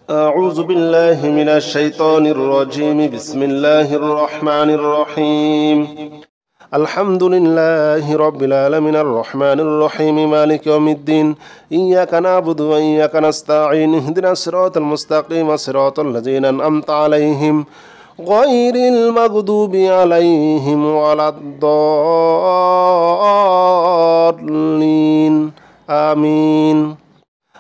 أعوذ بالله من الشيطان الرجيم بسم الله الرحمن الرحيم الحمد لله رب العالمين الرحمن الرحيم مالك يوم الدين إياك نعبد وإياك نستعين اهدنا الصراط المستقيم صراط الذين أنعمت عليهم غير المغضوب عليهم ولا الضالين آمين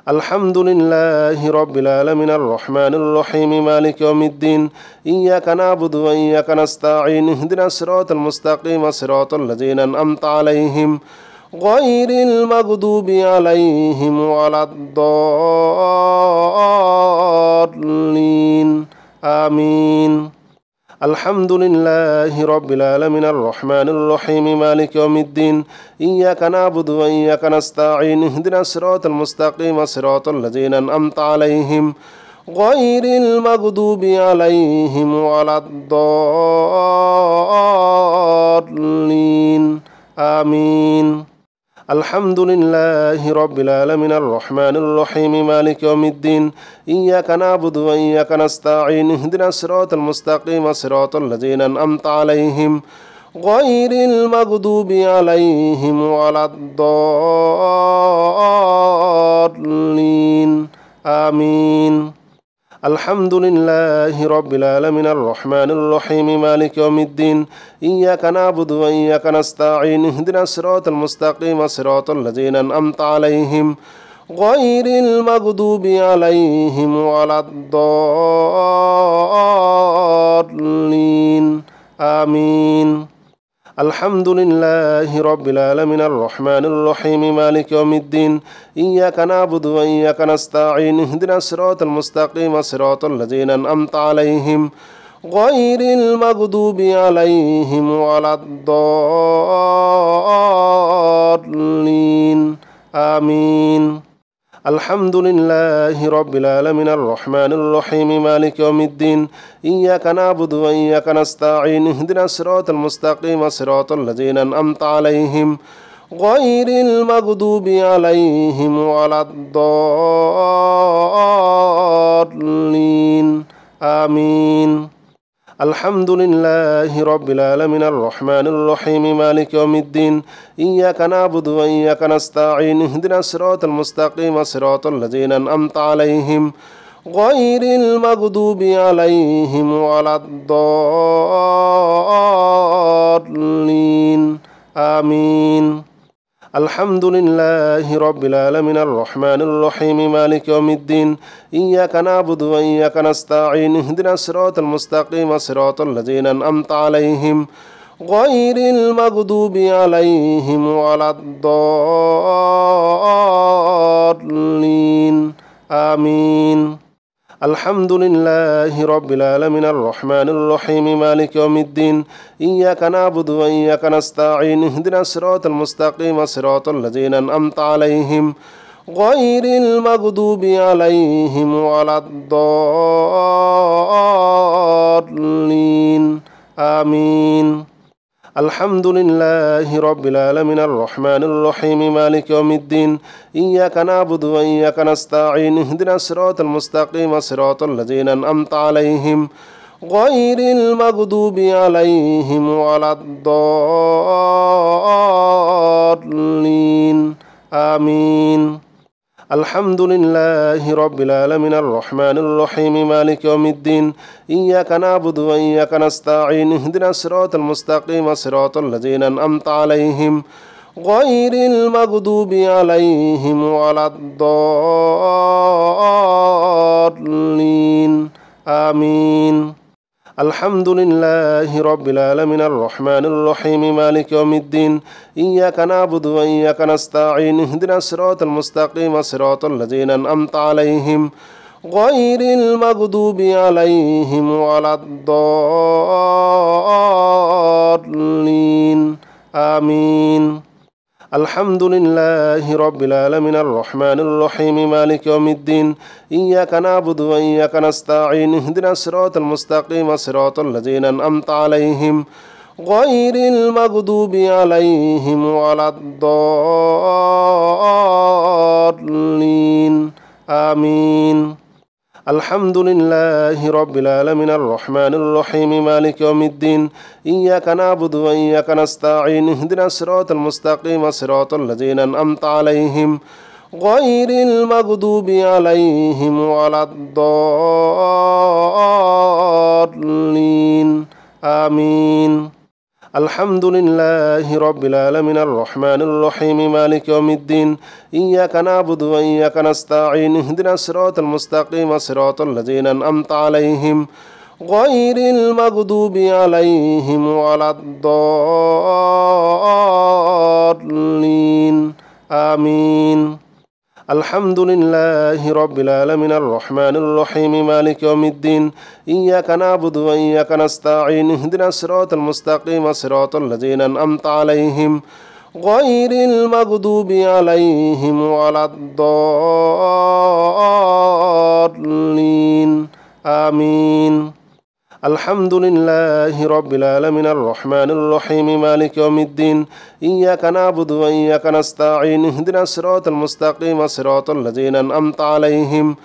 الحمد لله رب العالمين الرحمن الرحيم مالك يوم الدين إياك نعبد وإياك نستعين اهدنا الصراط المستقيم صراط الذين أنعمت عليهم غير المغضوب عليهم ولا الضالين آمين الحمد لله رب العالمين الرحمن الرحيم مالك يوم الدين إياك نعبد وإياك نستعين اهدنا الصراط المستقيم صراط الذين أنعمت عليهم غير المغضوب عليهم ولا الضالين آمين الحمد لله رب العالمين الرحمن الرحيم مالك يوم الدين إياك نعبد وإياك نستعين اهدنا الصراط المستقيم صراط الذين أنعمت عليهم غير المغضوب عليهم ولا الضالين آمين الحمد لله رب العالمين الرحمن الرحيم مالك يوم الدين إياك نعبد وإياك نستعين اهدنا الصراط المستقيم صراط الذين أنعمت عليهم غير المغضوب عليهم ولا الضالين آمين الحمد لله رب العالمين الرحمن الرحيم مالك يوم الدين إياك نعبد وإياك نستعين اهدنا الصراط المستقيم صراط الذين أنعمت عليهم غير المغضوب عليهم ولا الضالين آمين الحمد لله رب العالمين الرحمن الرحيم مالك يوم الدين إياك نعبد وإياك نستعين اهدنا الصراط المستقيم صراط الذين أنعمت عليهم غير المغضوب عليهم ولا الضالين آمين الحمد لله رب العالمين الرحمن الرحيم مالك يوم الدين إياك نعبد وإياك نستعين اهدنا الصراط المستقيم صراط الذين أنعمت عليهم غير المغضوب عليهم ولا الضالين آمين الحمد لله رب العالمين الرحمن الرحيم مالك يوم الدين إياك نعبد وإياك نستعين اهدنا الصراط المستقيم صراط الذين أنعمت عليهم غير المغضوب عليهم ولا الضالين آمين الحمد لله رب العالمين الرحمن الرحيم مالك يوم الدين إياك نعبد وإياك نستعين اهدنا الصراط المستقيم صراط الذين أنعمت عليهم غير المغضوب عليهم ولا الضالين آمين الحمد لله رب العالمين الرحمن الرحيم مالك يوم الدين إياك نعبد وإياك نستعين اهدنا الصراط المستقيم صراط الذين أنعمت عليهم غير المغضوب عليهم ولا الضالين آمين الحمد لله رب العالمين الرحمن الرحيم مالك يوم الدين إياك نعبد وإياك نستعين اهدنا الصراط المستقيم صراط الذين أنعمت عليهم غير المغضوب عليهم ولا الضالين آمين الحمد لله رب العالمين الرحمن الرحيم مالك يوم الدين إياك نعبد وإياك نستعين اهدنا الصراط المستقيم صراط الذين أنعمت عليهم غير المغضوب عليهم ولا الضالين آمين الحمد لله رب العالمين الرحمن الرحيم مالك يوم الدين إياك نعبد وإياك نستعين اهدنا الصراط المستقيم صراط الذين أنعمت عليهم غير المغضوب عليهم ولا الضالين آمين الحمد لله رب العالمين الرحمن الرحيم مالك يوم الدين إياك نعبد وإياك نستعين اهدنا الصراط المستقيم صراط الذين أنعمت عليهم غير المغضوب عليهم ولا الضالين آمين. الحمد لله رب العالمين الرحمن الرحيم مالك يوم الدين إياك نعبد وإياك نستعين اهدنا الصراط المستقيم صراط الذين أنعمت عليهم غير المغضوب عليهم ولا الضالين آمين. الحمد لله رب العالمين الرحمن الرحيم مالك يوم الدين إياك نعبد وإياك نستعين اهدنا الصراط المستقيم صراط الذين أنعمت عليهم غير المغضوب عليهم ولا الضالين آمين. الحمد لله رب العالمين الرحمن الرحيم مالك يوم الدين إياك نعبد وإياك نستعين اهدنا الصراط المستقيم صراط الذين أنعمت عليهم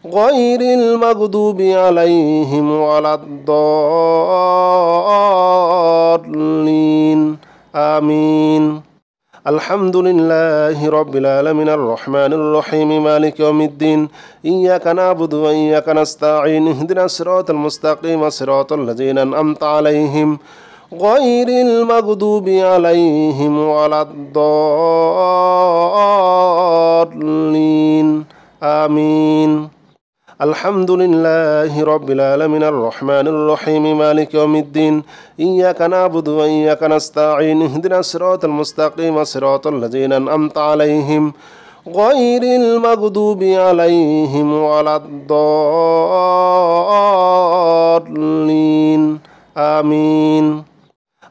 غير المغضوب عليهم ولا الضالين آمين. الحمد لله رب العالمين الرحمن الرحيم مالك يوم الدين إياك نعبد وإياك نستعين اهدنا الصراط المستقيم صراط الذين أنعمت عليهم غير المغضوب عليهم ولا الضالين آمين. الحمد لله رب العالمين الرحمن الرحيم مالك يوم الدين إياك نعبد وإياك نستعين اهدنا الصراط المستقيم صراط الذين أنعمت عليهم غير المغضوب عليهم ولا الضالين آمين.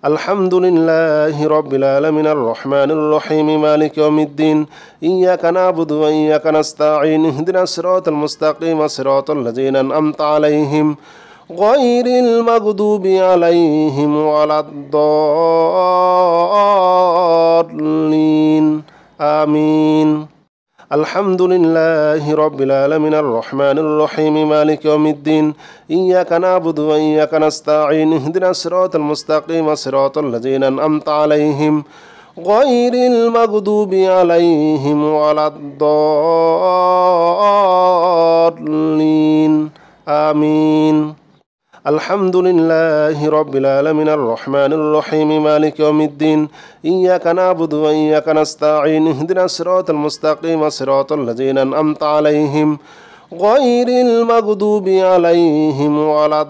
الحمد لله رب العالمين الرحمن الرحيم مالك يوم الدين إياك نعبد وإياك نستعين اهدنا الصراط المستقيم صراط الذين أنعمت عليهم غير المغضوب عليهم ولا الضالين آمين. الحمد لله رب العالمين الرحمن الرحيم مالك يوم الدين إياك نعبد وإياك نستعين اهدنا الصراط المستقيم صراط الذين أنعمت عليهم غير المغضوب عليهم ولا الضالين آمين. الحمد لله رب العالمين الرحمن الرحيم مالك يوم الدين إياك نعبد وإياك نستعين اهدنا الصراط المستقيم صراط الذين أنعمت عليهم غير المغضوب عليهم ولا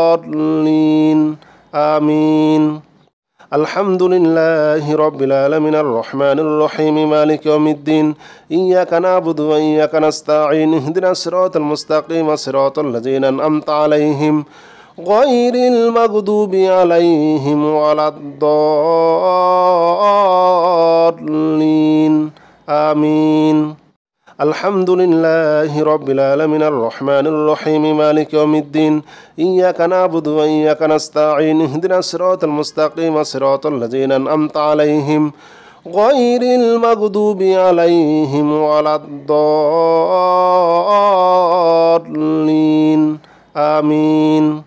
الضالين آمين. الحمد لله رب العالمين الرحمن الرحيم مالك يوم الدين إياك نعبد وإياك نستعين اهدنا الصراط المستقيم صراط الذين أنعمت عليهم غير المغضوب عليهم ولا الضالين آمين. الحمد لله رب العالمين الرحمن الرحيم مالك يوم الدين إياك نعبد وإياك نستعين اهدنا الصراط المستقيم صراط الذين أنعمت عليهم غير المغضوب عليهم ولا الضالين آمين.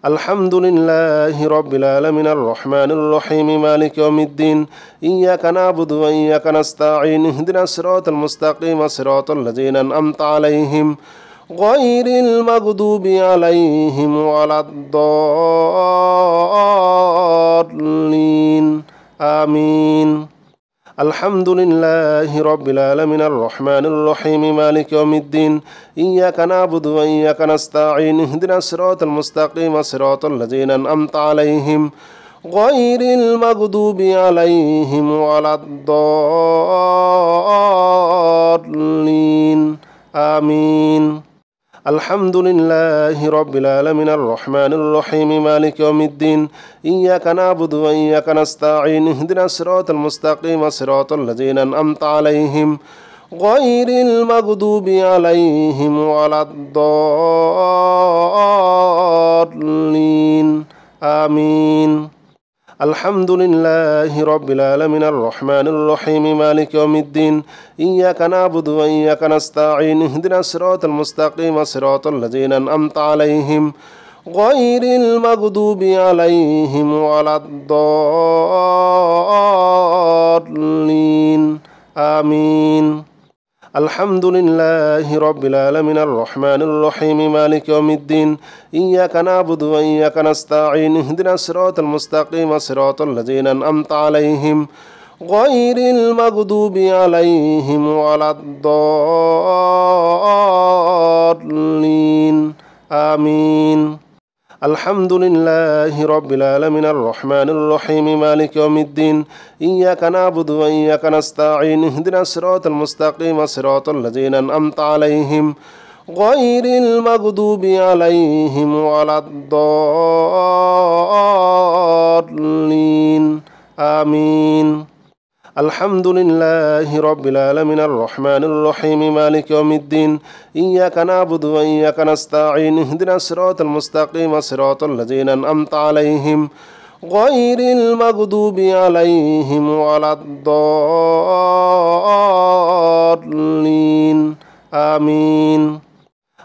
الحمد لله رب العالمين الرحمن الرحيم مالك يوم الدين إياك نعبد وإياك نستعين اهدنا الصراط المستقيم صراط الذين أنعمت عليهم غير المغضوب عليهم ولا الضالين آمين. الحمد لله رب العالمين الرحمن الرحيم مالك يوم الدين إياك نعبد وإياك نستعين اهدنا الصراط المستقيم صراط الذين أنعمت عليهم غير المغضوب عليهم ولا الضالين آمين. الحمد لله رب العالمين الرحمن الرحيم مالك يوم الدين إياك نعبد وإياك نستعين اهدنا الصراط المستقيم صراط الذين أنعمت عليهم غير المغضوب عليهم ولا الضالين آمين. الحمد لله رب العالمين الرحمن الرحيم مالك يوم الدين إياك نعبد وإياك نستعين اهدنا الصراط المستقيم صراط الذين أنعمت عليهم غير المغضوب عليهم ولا الضالين آمين. الحمد لله رب العالمين الرحمن الرحيم مالك يوم الدين إياك نعبد وإياك نستعين اهدنا الصراط المستقيم صراط الذين أنعمت عليهم غير المغضوب عليهم ولا الضالين آمين. الحمد لله رب العالمين الرحمن الرحيم مالك يوم الدين إياك نعبد وإياك نستعين اهدنا الصراط المستقيم صراط الذين أنعمت عليهم غير المغضوب عليهم ولا الضالين آمين. الحمد لله رب العالمين الرحمن الرحيم مالك يوم الدين إياك نعبد وإياك نستعين اهدنا الصراط المستقيم صراط الذين أنعمت عليهم غير المغضوب عليهم ولا الضالين آمين.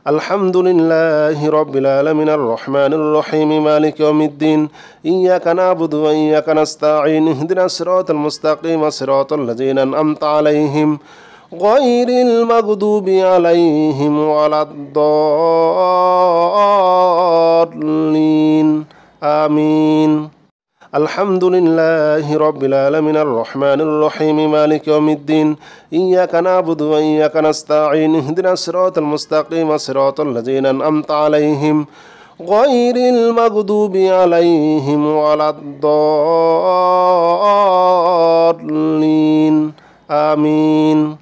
الحمد لله رب العالمين الرحمن الرحيم مالك يوم الدين إياك نعبد وإياك نستعين اهدنا الصراط المستقيم صراط الذين أنعمت عليهم غير المغضوب عليهم ولا الضالين آمين. الحمد لله رب العالمين الرحمن الرحيم مالك يوم الدين إياك نعبد وإياك نستعين اهدنا الصراط المستقيم صراط الذين أنعمت عليهم غير المغضوب عليهم ولا الضالين آمين.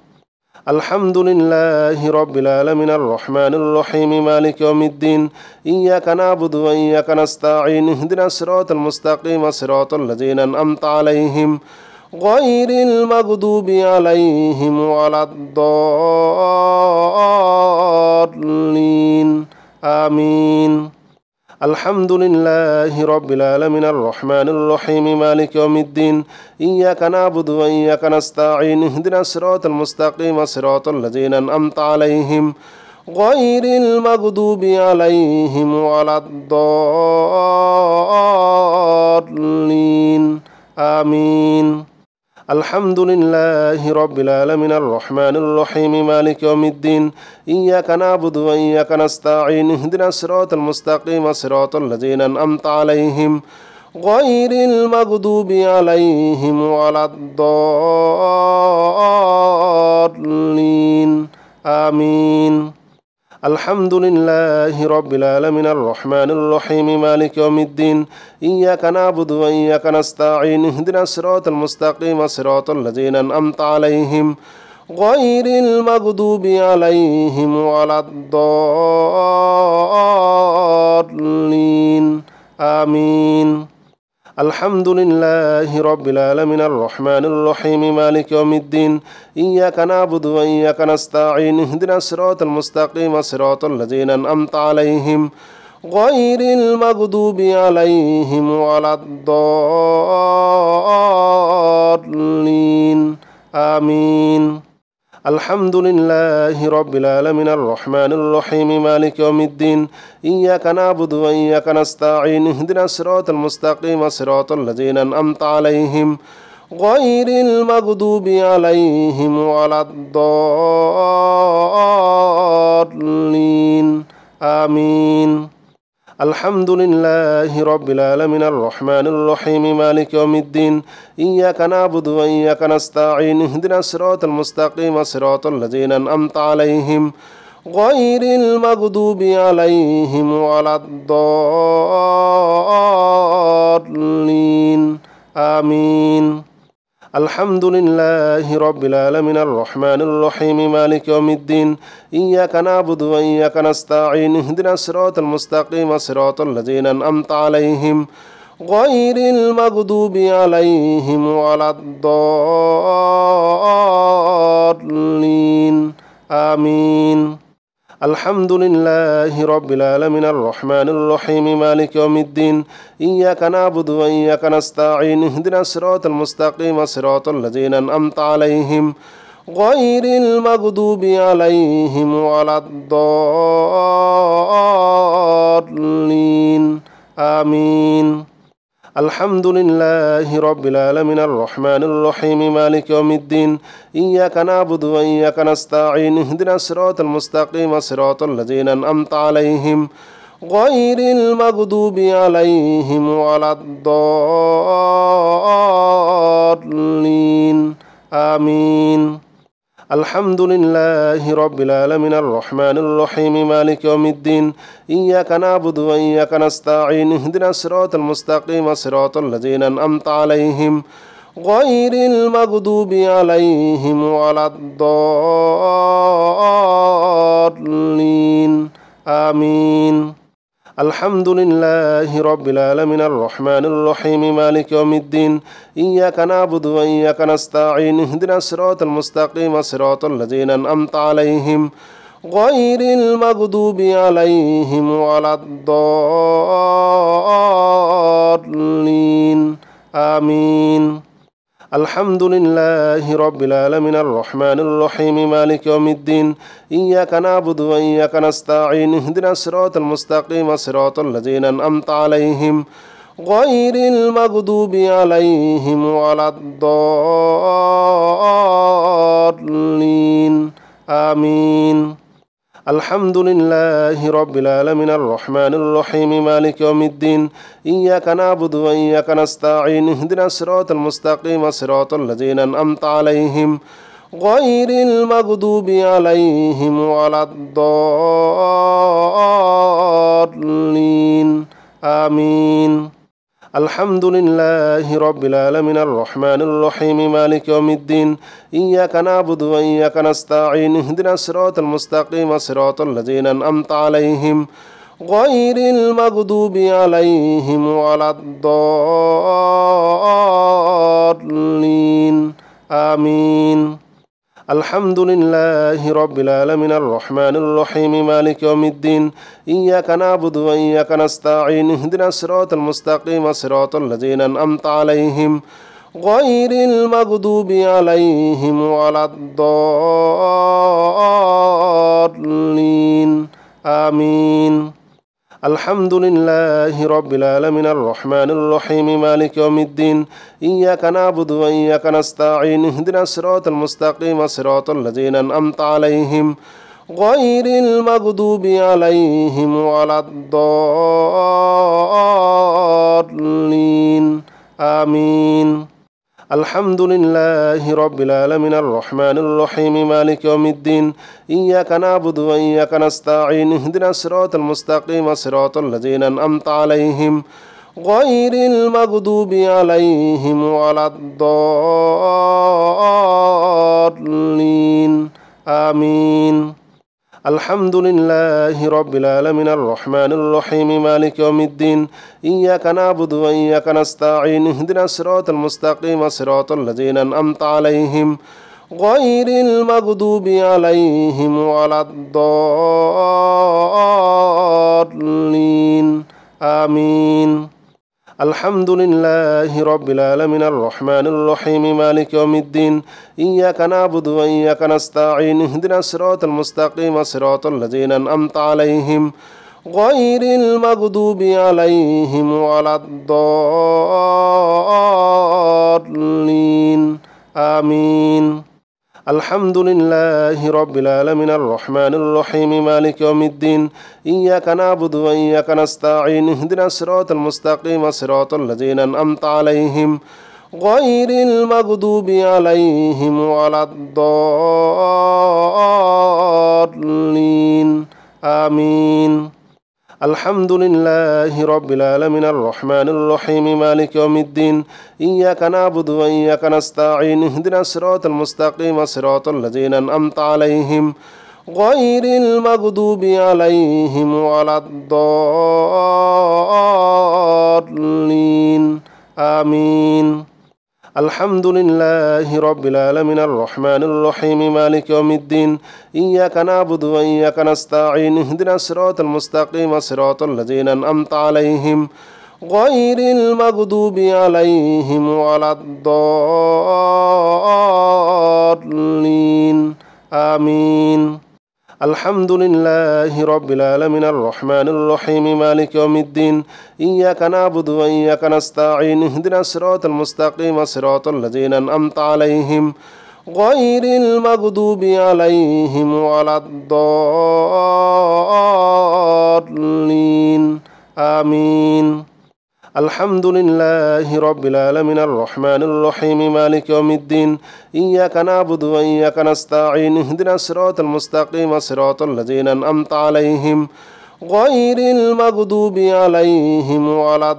الحمد لله رب العالمين الرحمن الرحيم مالك يوم الدين إياك نعبد وإياك نستعين اهدنا الصراط المستقيم صراط الذين أنعمت عليهم غير المغضوب عليهم ولا الضالين آمين. الحمد لله رب العالمين الرحمن الرحيم مالك يوم الدين إياك نعبد وإياك نستعين اهدنا الصراط المستقيم صراط الذين أنعمت عليهم غير المغضوب عليهم ولا الضالين آمين. الحمد لله رب العالمين الرحمن الرحيم مالك يوم الدين إياك نعبد وإياك نستعين اهدنا الصراط المستقيم صراط الذين أنعمت عليهم غير المغضوب عليهم ولا الضالين آمين. الحمد لله رب العالمين الرحمن الرحيم مالك يوم الدين إياك نعبد وإياك نستعين اهدنا الصراط المستقيم صراط الذين أنعمت عليهم غير المغضوب عليهم ولا الضالين آمين. الحمد لله رب العالمين الرحمن الرحيم مالك يوم الدين إياك نعبد وإياك نستعين اهدنا الصراط المستقيم صراط الذين أنعمت عليهم غير المغضوب عليهم ولا الضالين آمين. الحمد لله رب العالمين الرحمن الرحيم مالك يوم الدين إياك نعبد وإياك نستعين اهدنا الصراط المستقيم صراط الذين أنعمت عليهم غير المغضوب عليهم ولا الضالين آمين. الحمد لله رب العالمين الرحمن الرحيم مالك يوم الدين إياك نعبد وإياك نستعين اهدنا الصراط المستقيم صراط الذين أنعمت عليهم غير المغضوب عليهم ولا الضالين آمين. الحمد لله رب العالمين الرحمن الرحيم مالك يوم الدين إياك نعبد وإياك نستعين اهدنا الصراط المستقيم صراط الذين أنعمت عليهم غير المغضوب عليهم ولا الضالين آمين. الحمد لله رب العالمين الرحمن الرحيم مالك يوم الدين إياك نعبد وإياك نستعين اهدنا الصراط المستقيم صراط الذين أنعمت عليهم غير المغضوب عليهم ولا الضالين آمين. الحمد لله رب العالمين الرحمن الرحيم مالك يوم الدين إياك نعبد وإياك نستعين اهدنا الصراط المستقيم صراط الذين أنعمت عليهم غير المغضوب عليهم ولا الضالين آمين. الحمد لله رب العالمين الرحمن الرحيم مالك يوم الدين إياك نعبد وإياك نستعين اهدنا الصراط المستقيم صراط الذين أنعمت عليهم غير المغضوب عليهم ولا الضالين آمين. الحمد لله رب العالمين الرحمن الرحيم مالك يوم الدين إياك نعبد وإياك نستعين اهدنا الصراط المستقيم صراط الذين أنعمت عليهم غير المغضوب عليهم ولا الضالين آمين. الحمد لله رب العالمين الرحمن الرحيم مالك يوم الدين إياك نعبد وإياك نستعين اهدنا الصراط المستقيم صراط الذين أنعمت عليهم غير المغضوب عليهم ولا الضالين آمين. الحمد لله رب العالمين الرحمن الرحيم مالك يوم الدين إياك نعبد وإياك نستعين اهدنا الصراط المستقيم صراط الذين أنعمت عليهم غير المغضوب عليهم ولا الضالين آمين. الحمد لله رب العالمين الرحمن الرحيم مالك يوم الدين إياك نعبد وإياك نستعين اهدنا الصراط المستقيم صراط الذين أنعمت عليهم غير المغضوب عليهم ولا الضالين آمين. الحمد لله رب العالمين الرحمن الرحيم مالك يوم الدين إياك نعبد وإياك نستعين اهدنا الصراط المستقيم صراط الذين أنعمت عليهم غير المغضوب عليهم ولا الضالين آمين. الحمد لله رب العالمين الرحمن الرحيم مالك يوم الدين إياك نعبد وإياك نستعين اهدنا الصراط المستقيم صراط الذين أنعمت عليهم غير المغضوب عليهم ولا الضالين آمين. الحمد لله رب العالمين الرحمن الرحيم مالك يوم الدين إياك نعبد وإياك نستعين اهدنا الصراط المستقيم صراط الذين أنعمت عليهم غير المغضوب عليهم ولا الضالين آمين. الحمد لله رب العالمين الرحمن الرحيم مالك يوم الدين إياك نعبد وإياك نستعين اهدنا الصراط المستقيم صراط الذين أنعمت عليهم غير المغضوب عليهم ولا الضالين آمين. الحمد لله رب العالمين الرحمن الرحيم مالك يوم الدين إياك نعبد وإياك نستعين اهدنا الصراط المستقيم صراط الذين أنعمت عليهم غير المغضوب عليهم ولا الضالين آمين. الحمد لله رب العالمين الرحمن الرحيم مالك يوم الدين إياك نعبد وإياك نستعين اهدنا الصراط المستقيم صراط الذين أنعمت عليهم غير المغضوب عليهم ولا الضالين آمين. الحمد لله رب العالمين الرحمن الرحيم مالك يوم الدين إياك نعبد وإياك نستعين اهدنا الصراط المستقيم صراط الذين أنعمت عليهم غير المغضوب عليهم ولا الضالين آمين. الحمد لله رب العالمين الرحمن الرحيم مالك يوم الدين إياك نعبد وإياك نستعين اهدنا الصراط المستقيم صراط الذين أنعمت عليهم غير المغضوب عليهم ولا الضالين آمين. الحمد لله رب العالمين الرحمن الرحيم مالك يوم الدين إياك نعبد وإياك نستعين اهدنا الصراط المستقيم صراط الذين أنعمت عليهم غير المغضوب عليهم ولا الضالين آمين. الحمد لله رب العالمين الرحمن الرحيم مالك يوم الدين إياك نعبد وإياك نستعين اهدنا الصراط المستقيم صراط الذين أنعمت عليهم غير المغضوب عليهم ولا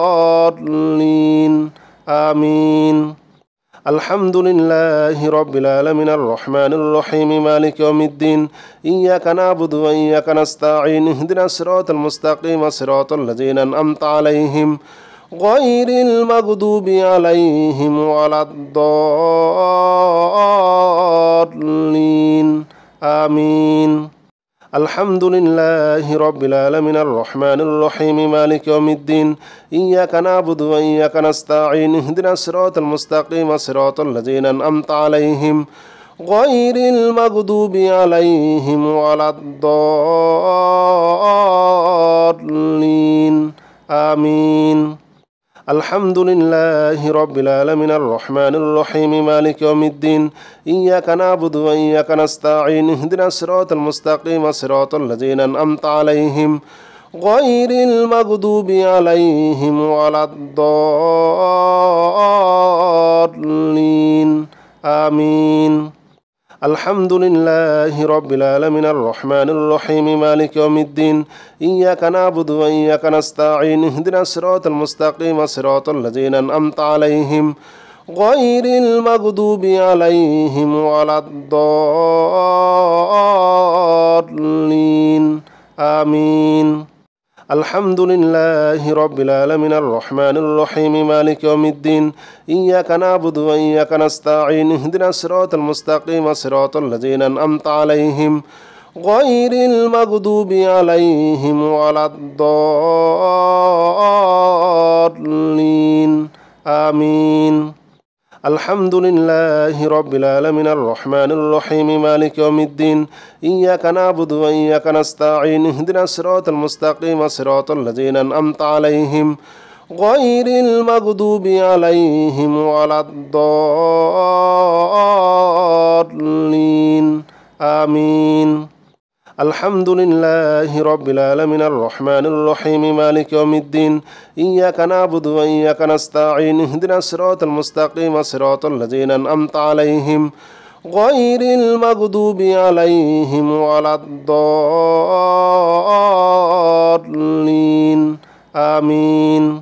الضالين آمين. الحمد لله رب العالمين الرحمن الرحيم مالك يوم الدين إياك نعبد وإياك نستعين اهدنا الصراط المستقيم صراط الذين أنعمت عليهم غير المغضوب عليهم ولا الضالين آمين. الحمد لله رب العالمين الرحمن الرحيم مالك يوم الدين إياك نعبد وإياك نستعين اهدنا الصراط المستقيم صراط الذين أنعمت عليهم غير المغضوب عليهم ولا الضالين آمين. الحمد لله رب العالمين الرحمن الرحيم مالك يوم الدين إياك نعبد وإياك نستعين اهدنا الصراط المستقيم صراط الذين أنعمت عليهم غير المغضوب عليهم ولا الضالين آمين. الحمد لله رب العالمين الرحمن الرحيم مالك يوم الدين إياك نعبد وإياك نستعين اهدنا الصراط المستقيم صراط الذين أنعمت عليهم غير المغضوب عليهم ولا الضالين آمين. الحمد لله رب العالمين الرحمن الرحيم مالك يوم الدين إياك نعبد وإياك نستعين اهدنا الصراط المستقيم صراط الذين أنعمت عليهم غير المغضوب عليهم ولا الضالين آمين. الحمد لله رب العالمين الرحمن الرحيم مالك يوم الدين إياك نعبد وإياك نستعين اهدنا الصراط المستقيم صراط الذين أنعمت عليهم غير المغضوب عليهم ولا الضالين آمين. الحمد لله رب العالمين الرحمن الرحيم مالك يوم الدين إياك نعبد وإياك نستعين اهدنا الصراط المستقيم صراط الذين أنعمت عليهم غير المغضوب عليهم ولا الضالين آمين.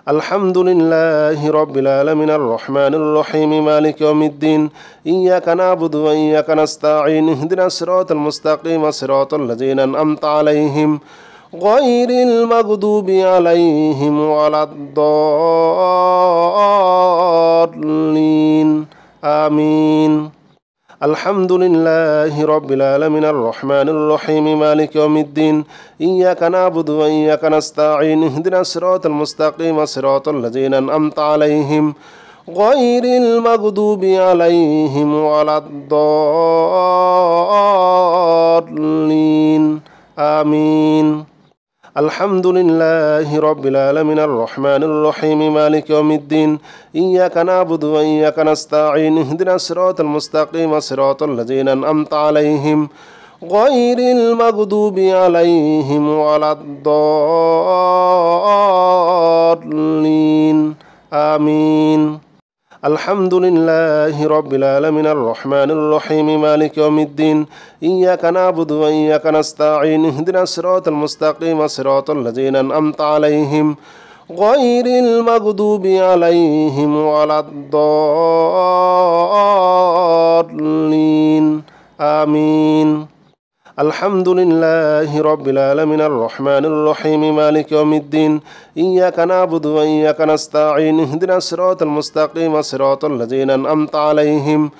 الحمد لله رب العالمين الرحمن الرحيم مالك يوم الدين إياك نعبد وإياك نستعين اهدنا الصراط المستقيم صراط الذين أنعمت عليهم غير المغضوب عليهم ولا الضالين آمين. الحمد لله رب العالمين الرحمن الرحيم مالك يوم الدين إياك نعبد وإياك نستعين اهدنا الصراط المستقيم صراط الذين أنعمت عليهم غير المغضوب عليهم ولا الضالين آمين. الحمد لله رب العالمين الرحمن الرحيم مالك يوم الدين إياك نعبد وإياك نستعين اهدنا الصراط المستقيم صراط الذين أنعمت عليهم غير المغضوب عليهم ولا الضالين آمين. الحمد لله رب العالمين الرحمن الرحيم مالك يوم الدين إياك نعبد وإياك نستعين اهدنا الصراط المستقيم صراط الذين أنعمت عليهم غير المغضوب عليهم ولا الضالين آمين. الحمد لله رب العالمين الرحمن الرحيم مالك يوم الدين إياك نعبد وإياك نستعين اهدنا الصراط المستقيم صراط الذين أنعمت عليهم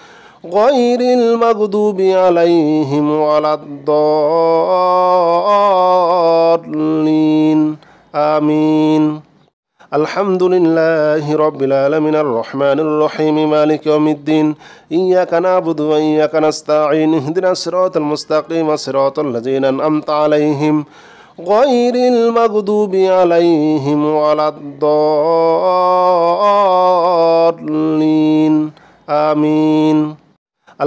غير المغضوب عليهم ولا الضالين آمين الحمد لله رب العالمين الرحمن الرحيم مالك يوم الدين إياك نعبد وإياك نستعين اهدنا الصراط المستقيم صراط الذين أنعمت عليهم غير المغضوب عليهم ولا الضالين آمين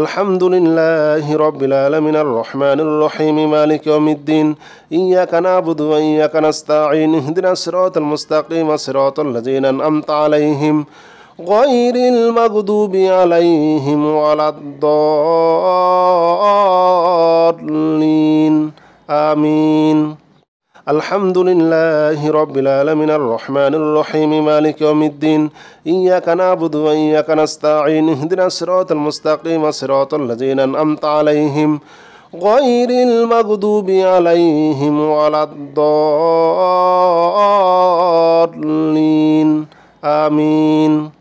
الحمد لله رب العالمين الرحمن الرحيم مالك يوم الدين إياك نعبد وإياك نستعين اهدنا الصراط المستقيم صراط الذين أنعمت عليهم غير المغضوب عليهم ولا الضالين آمين الحمد لله رب العالمين الرحمن الرحيم مالك يوم الدين إياك نعبد وإياك نستعين اهدنا الصراط المستقيم صراط الذين أنعمت عليهم غير المغضوب عليهم ولا الضالين آمين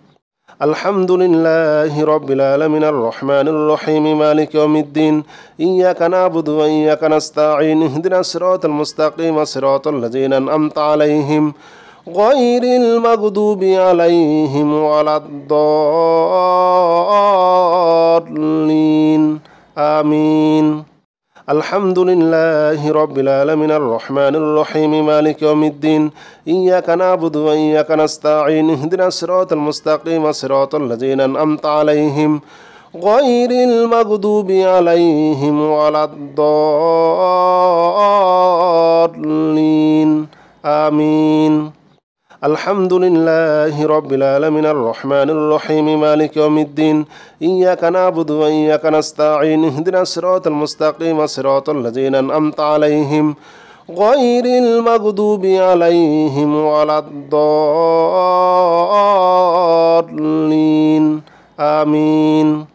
الحمد لله رب العالمين الرحمن الرحيم مالك يوم الدين إياك نعبد وإياك نستعين اهدنا الصراط المستقيم صراط الذين أنعمت عليهم غير المغضوب عليهم ولا الضالين آمين الحمد لله رب العالمين الرحمن الرحيم مالك يوم الدين إياك نعبد وإياك نستعين اهدنا الصراط المستقيم صراط الذين أنعمت عليهم غير المغضوب عليهم ولا الضالين آمين الحمد لله رب العالمين الرحمن الرحيم مالك يوم الدين إياك نعبد وإياك نستعين اهدنا الصراط المستقيم صراط الذين أنعمت عليهم غير المغضوب عليهم ولا الضالين آمين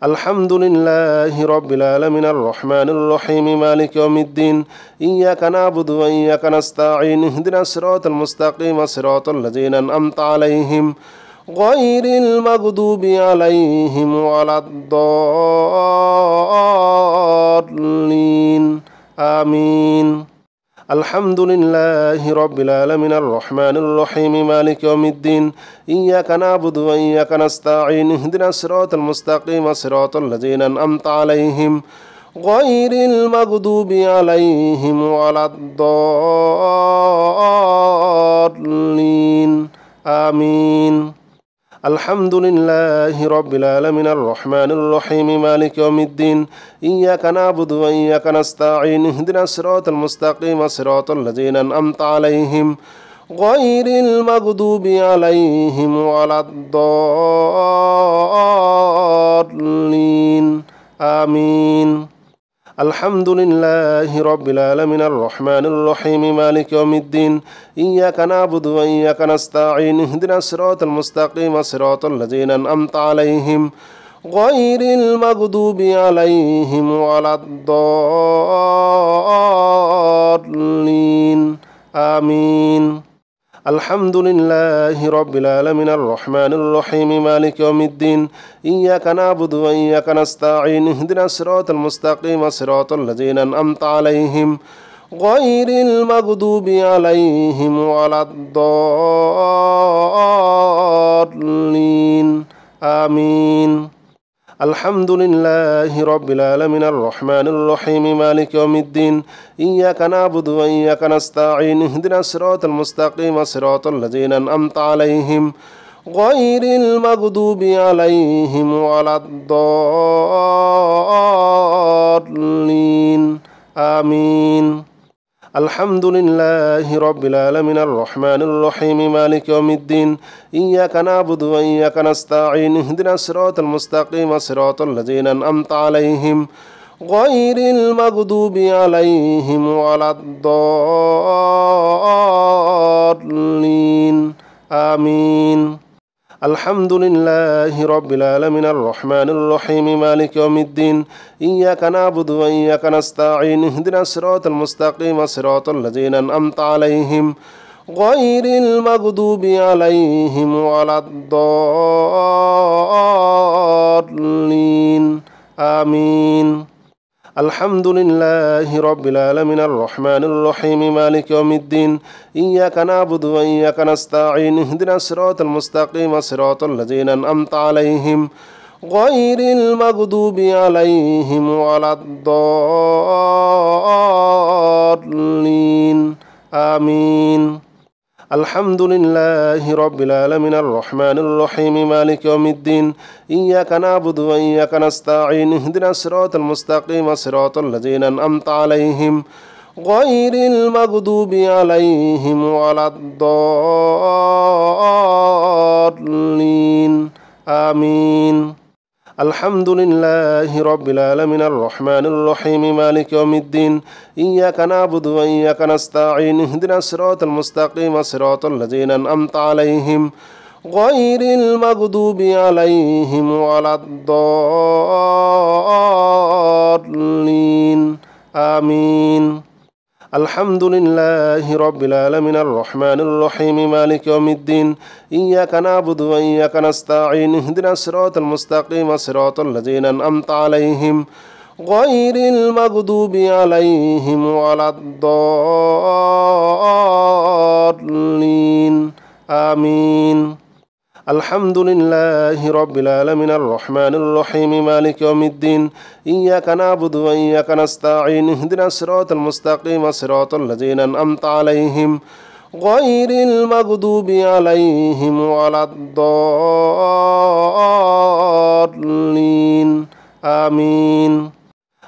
الحمد لله رب العالمين الرحمن الرحيم مالك يوم الدين إياك نعبد وإياك نستعين اهدنا الصراط المستقيم صراط الذين أنعمت عليهم غير المغضوب عليهم ولا الضالين آمين الحمد لله رب العالمين الرحمن الرحيم مالك يوم الدين إياك نعبد وإياك نستعين اهدنا الصراط المستقيم صراط الذين أنعمت عليهم غير المغضوب عليهم ولا الضالين آمين الحمد لله رب العالمين الرحمن الرحيم مالك يوم الدين إياك نعبد وإياك نستعين اهدنا الصراط المستقيم صراط الذين أنعمت عليهم غير المغضوب عليهم ولا الضالين آمين الحمد لله رب العالمين الرحمن الرحيم مالك يوم الدين إياك نعبد وإياك نستعين اهدنا الصراط المستقيم صراط الذين أنعمت عليهم غير المغضوب عليهم ولا الضالين آمين الحمد لله رب العالمين الرحمن الرحيم مالك يوم الدين إياك نعبد وإياك نستعين اهدنا الصراط المستقيم صراط الذين أنعمت عليهم غير المغضوب عليهم ولا الضالين آمين الحمد لله رب العالمين الرحمن الرحيم مالك يوم الدين إياك نعبد وإياك نستعين اهدنا الصراط المستقيم صراط الذين أنعمت عليهم غير المغضوب عليهم ولا الضالين آمين الحمد لله رب العالمين الرحمن الرحيم مالك يوم الدين إياك نعبد وإياك نستعين اهدنا الصراط المستقيم صراط الذين أنعمت عليهم غير المغضوب عليهم ولا الضالين آمين الحمد لله رب العالمين الرحمن الرحيم مالك يوم الدين إياك نعبد وإياك نستعين اهدنا الصراط المستقيم صراط الذين أنعمت عليهم غير المغضوب عليهم ولا الضالين آمين. الحمد لله رب العالمين الرحمن الرحيم مالك يوم الدين إياك نعبد وإياك نستعين اهدنا الصراط المستقيم صراط الذين أنعمت عليهم غير المغضوب عليهم ولا الضالين آمين. الحمد لله رب العالمين الرحمن الرحيم مالك يوم الدين إياك نعبد وإياك نستعين اهدنا الصراط المستقيم صراط الذين أنعمت عليهم غير المغضوب عليهم ولا الضالين آمين. الحمد لله رب العالمين الرحمن الرحيم مالك يوم الدين إياك نعبد وإياك نستعين اهدنا الصراط المستقيم صراط الذين أنعمت عليهم غير المغضوب عليهم ولا الضالين آمين. الحمد لله رب العالمين الرحمن الرحيم مالك يوم الدين إياك نعبد وإياك نستعين اهدنا الصراط المستقيم صراط الذين أنعمت عليهم غير المغضوب عليهم ولا الضالين آمين. الحمد لله رب العالمين الرحمن الرحيم مالك يوم الدين إياك نعبد وإياك نستعين اهدنا الصراط المستقيم صراط الذين أنعمت عليهم غير المغضوب عليهم ولا الضالين آمين.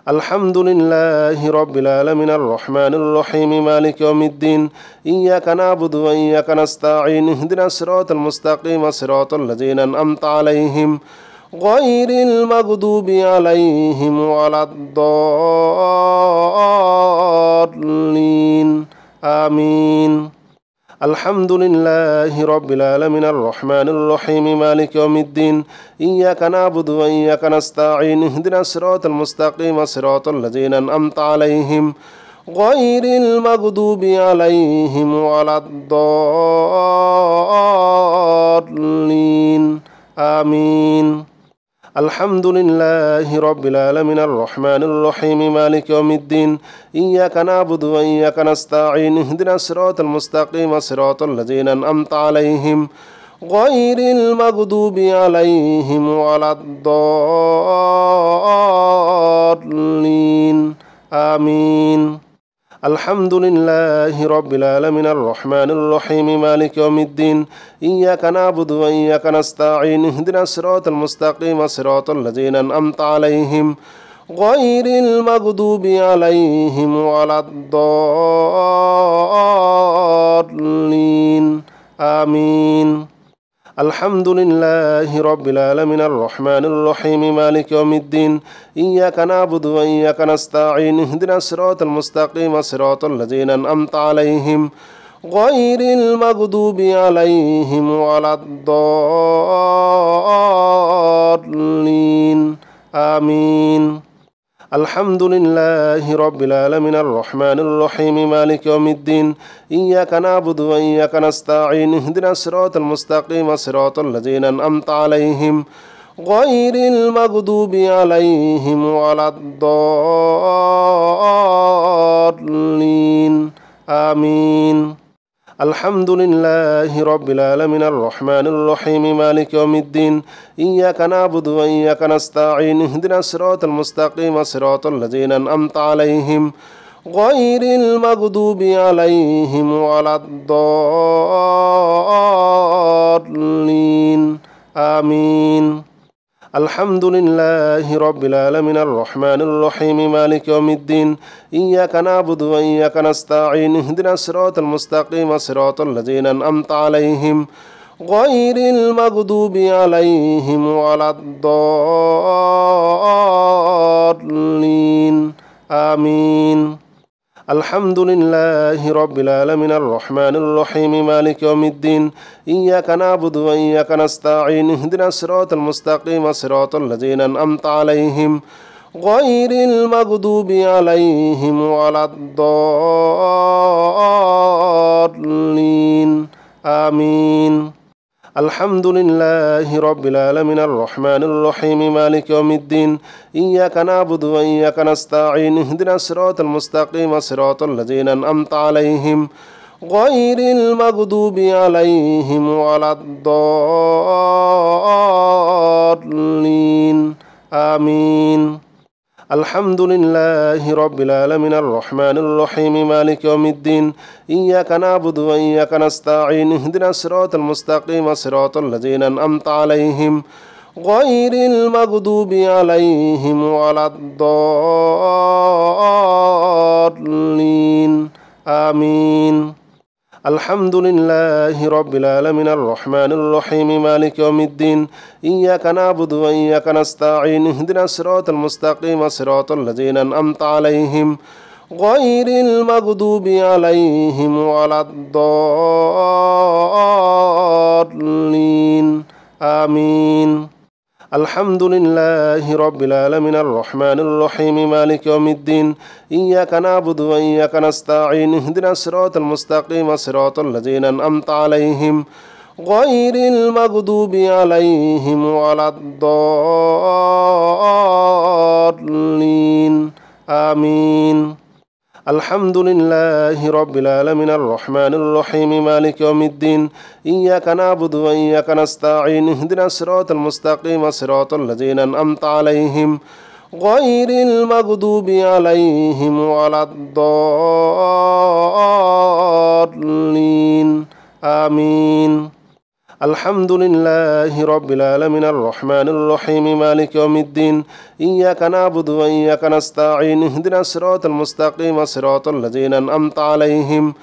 الحمد لله رب العالمين الرحمن الرحيم مالك يوم الدين إياك نعبد وإياك نستعين اهدنا الصراط المستقيم صراط الذين أنعمت عليهم غير المغضوب عليهم ولا الضالين آمين. الحمد لله رب العالمين الرحمن الرحيم مالك يوم الدين إياك نعبد وإياك نستعين اهدنا الصراط المستقيم صراط الذين أنعمت عليهم غير المغضوب عليهم ولا الضالين آمين. الحمد لله رب العالمين الرحمن الرحيم مالك يوم الدين إياك نعبد وإياك نستعين اهدنا الصراط المستقيم صراط الذين أنعمت عليهم غير المغضوب عليهم ولا الضالين آمين. الحمد لله رب العالمين الرحمن الرحيم مالك يوم الدين إياك نعبد وإياك نستعين اهدنا الصراط المستقيم صراط الذين أنعمت عليهم غير المغضوب عليهم ولا الضالين آمين. الحمد لله رب العالمين الرحمن الرحيم مالك يوم الدين إياك نعبد وإياك نستعين اهدنا الصراط المستقيم صراط الذين أنعمت عليهم غير المغضوب عليهم ولا الضالين آمين. الحمد لله رب العالمين الرحمن الرحيم مالك يوم الدين إياك نعبد وإياك نستعين اهدنا الصراط المستقيم صراط الذين أنعمت عليهم غير المغضوب عليهم ولا الضالين آمين. الحمد لله رب العالمين الرحمن الرحيم مالك يوم الدين إياك نعبد وإياك نستعين اهدنا الصراط المستقيم صراط الذين أنعمت عليهم غير المغضوب عليهم ولا الضالين آمين. الحمد لله رب العالمين الرحمن الرحيم مالك يوم الدين إياك نعبد وإياك نستعين اهدنا الصراط المستقيم صراط الذين أنعمت عليهم غير المغضوب عليهم ولا الضالين آمين. الحمد لله رب العالمين الرحمن الرحيم مالك يوم الدين إياك نعبد وإياك نستعين اهدنا الصراط المستقيم صراط الذين أنعمت عليهم غير المغضوب عليهم ولا الضالين آمين. الحمد لله رب العالمين الرحمن الرحيم مالك يوم الدين إياك نعبد وإياك نستعين اهدنا الصراط المستقيم صراط الذين أنعمت عليهم غير المغضوب عليهم ولا الضالين آمين. الحمد لله رب العالمين الرحمن الرحيم مالك يوم الدين إياك نعبد وإياك نستعين اهدنا الصراط المستقيم صراط الذين أنعمت عليهم غير المغضوب عليهم ولا الضالين آمين. الحمد لله رب العالمين الرحمن الرحيم مالك يوم الدين إياك نعبد وإياك نستعين اهدنا الصراط المستقيم صراط الذين أنعمت عليهم غير المغضوب عليهم ولا الضالين آمين. الحمد لله رب العالمين الرحمن الرحيم مالك يوم الدين إياك نعبد وإياك نستعين اهدنا الصراط المستقيم صراط الذين أنعمت عليهم غير المغضوب عليهم ولا الضالين آمين. الحمد لله رب العالمين الرحمن الرحيم مالك يوم الدين إياك نعبد وإياك نستعين اهدنا الصراط المستقيم صراط الذين أنعمت عليهم غير المغضوب عليهم ولا الضالين آمين. الحمد لله رب العالمين الرحمن الرحيم مالك يوم الدين إياك نعبد وإياك نستعين اهدنا الصراط المستقيم صراط الذين أنعمت عليهم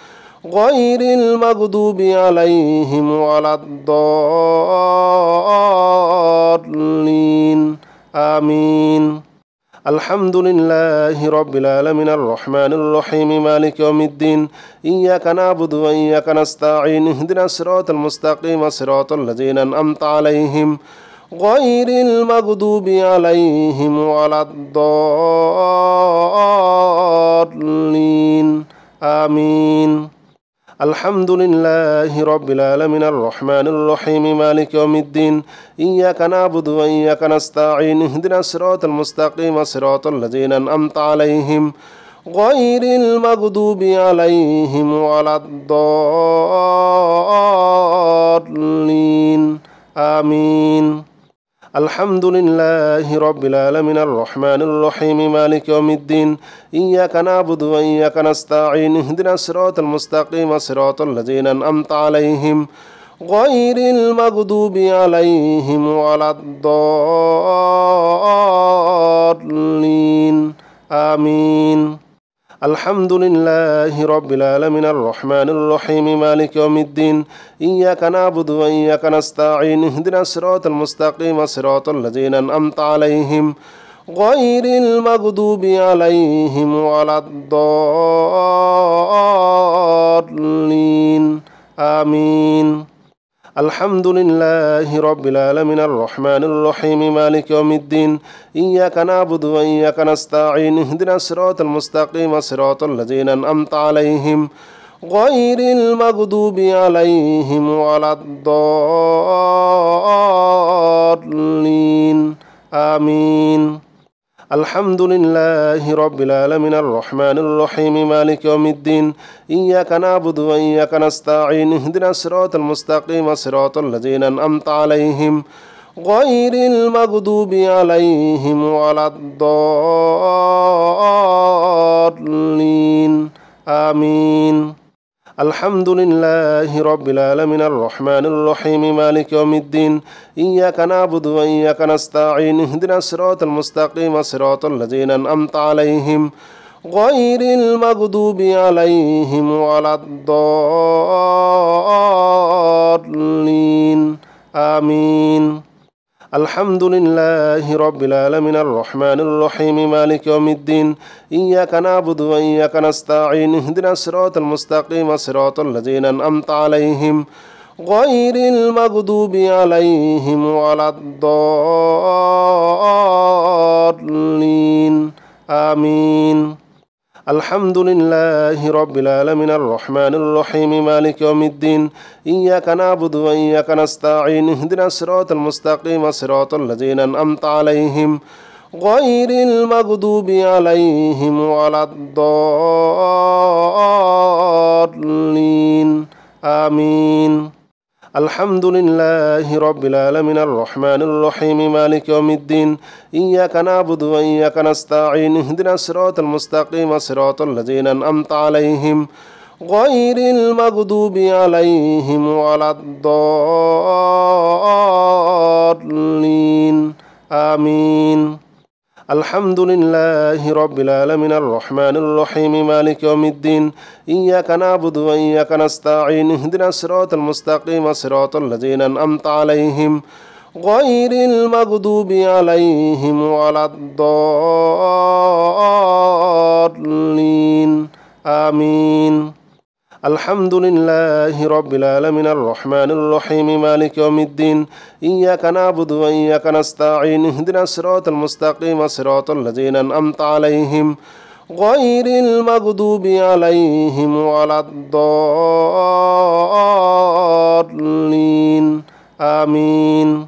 غير المغضوب عليهم ولا الضالين آمين. الحمد لله رب العالمين الرحمن الرحيم مالك يوم الدين إياك نعبد وإياك نستعين اهدنا الصراط المستقيم صراط الذين أنعمت عليهم غير المغضوب عليهم ولا الضالين آمين. الحمد لله رب العالمين الرحمن الرحيم مالك يوم الدين إياك نعبد وإياك نستعين اهدنا الصراط المستقيم صراط الذين أنعمت عليهم غير المغضوب عليهم ولا الضالين آمين. الحمد لله رب العالمين الرحمن الرحيم مالك يوم الدين إياك نعبد وإياك نستعين اهدنا الصراط المستقيم صراط الذين أنعمت عليهم غير المغضوب عليهم ولا الضالين آمين. الحمد لله رب العالمين الرحمن الرحيم مالك يوم الدين إياك نعبد وإياك نستعين اهدنا الصراط المستقيم صراط الذين أنعمت عليهم غير المغضوب عليهم ولا الضالين آمين. الحمد لله رب العالمين الرحمن الرحيم مالك يوم الدين إياك نعبد وإياك نستعين اهدنا الصراط المستقيم صراط الذين أنعمت عليهم غير المغضوب عليهم ولا الضالين آمين. الحمد لله رب العالمين الرحمن الرحيم مالك يوم الدين إياك نعبد وإياك نستعين اهدنا الصراط المستقيم صراط الذين أنعمت عليهم غير المغضوب عليهم ولا الضالين آمين. الحمد لله رب العالمين الرحمن الرحيم مالك يوم الدين إياك نعبد وإياك نستعين اهدنا الصراط المستقيم صراط الذين أنعمت عليهم غير المغضوب عليهم ولا الضالين آمين. الحمد لله رب العالمين الرحمن الرحيم مالك يوم الدين إياك نعبد وإياك نستعين اهدنا الصراط المستقيم صراط الذين أنعمت عليهم غير المغضوب عليهم ولا الضالين آمين الحمد لله رب العالمين الرحمن الرحيم مالك يوم الدين إياك نعبد وإياك نستعين اهدنا الصراط المستقيم صراط الذين أنعمت عليهم غير المغضوب عليهم ولا الضالين آمين الحمد لله رب العالمين الرحمن الرحيم مالك يوم الدين إياك نعبد وإياك نستعين اهدنا الصراط المستقيم صراط الذين أنعمت عليهم غير المغضوب عليهم ولا الضالين آمين الحمد لله رب العالمين الرحمن الرحيم مالك يوم الدين إياك نعبد وإياك نستعين اهدنا الصراط المستقيم صراط الذين أنعمت عليهم غير المغضوب عليهم ولا الضالين آمين الحمد لله رب العالمين الرحمن الرحيم مالك يوم الدين إياك نعبد وإياك نستعين اهدنا الصراط المستقيم صراط الذين أنعمت عليهم غير المغضوب عليهم ولا الضالين آمين